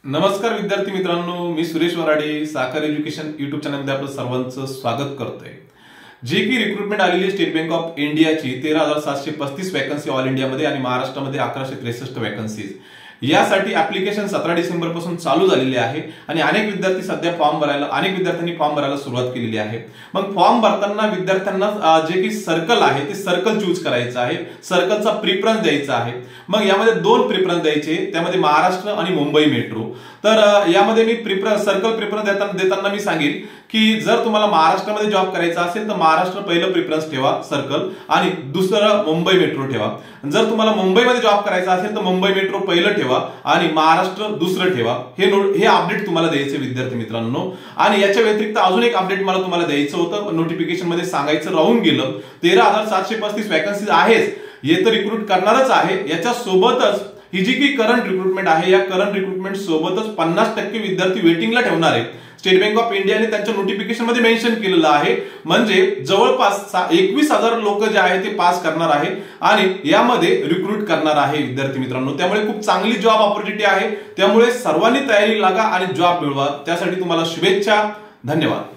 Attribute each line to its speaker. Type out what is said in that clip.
Speaker 1: नमस्कार विद्यार्थी मित्रांनो, मी सुरेश वराडे साखर एज्युकेशन युट्यूब चॅनलमध्ये आपलं सर्वांचं स्वागत करतोय। जी की रिक्रुटमेंट आलेली स्टेट बँक ऑफ इंडियाची 13,735 वॅकन्सी ऑल इंडियामध्ये आणि महाराष्ट्रामध्ये 1163 वॅकन्सीज यासाठी ऍप्लिकेशन 17 डिसेंबर पासून चालू झालेले आहे आणि अनेक विद्यार्थी सध्या अनेक विद्यार्थ्यांनी फॉर्म भरायला सुरुवात केलेली आहे। मग फॉर्म भरताना विद्यार्थ्यांना जे की सर्कल आहे ते सर्कल चूज करायचं आहे, सर्कलचा प्रिफरन्स द्यायचा आहे। मग यामध्ये दोन प्रिफरन्स द्यायचे, त्यामध्ये महाराष्ट्र आणि मुंबई मेट्रो। तर यामध्ये मी सर्कल प्रिफरन्स देताना मी सांगेल की जर तुम्हाला महाराष्ट्रामध्ये जॉब करायचा असेल तर महाराष्ट्र पहिलं प्रिफरन्स ठेवा सर्कल आणि दुसरं मुंबई मेट्रो ठेवा। जर तुम्हाला मुंबईमध्ये जॉब करायचा असेल तर मुंबई मेट्रो पहिलं ठेवा आणि महाराष्ट्र दुसरं ठेवा। हे अपडेट तुम्हाला द्यायचे विद्यार्थी मित्रांनो। आणि याच्या व्यतिरिक्त अजून एक अपडेट मला तुम्हाला द्यायचं होतं, नोटिफिकेशन मध्ये सांगायचं राहून गेलं। 13,735 वॅकन्सीज आहेत, हे तर रिक्रूट करणारच आहे। याच्या सोबतच ही जी की करंट रिक्रुटमेंट आहे, या करंट रिक्रुटमेंट सोबतच 50% विद्यार्थी वेटिंगला ठेवणार आहेत। स्टेट बँक ऑफ इंडियाने त्यांच्या नोटिफिकेशन मध्ये मेन्शन केलेलं आहे, म्हणजे जवळपास 21,000 लोक जे आहे ते पास करणार आहे आणि यामध्ये रिक्रूट करणार आहे विद्यार्थी मित्रांनो। त्यामुळे खूप चांगली जॉब ऑपॉर्च्युनिटी आहे, त्यामुळे सर्वांनी तयारी लागा आणि जॉब मिळवा। त्यासाठी तुम्हाला शुभेच्छा, धन्यवाद।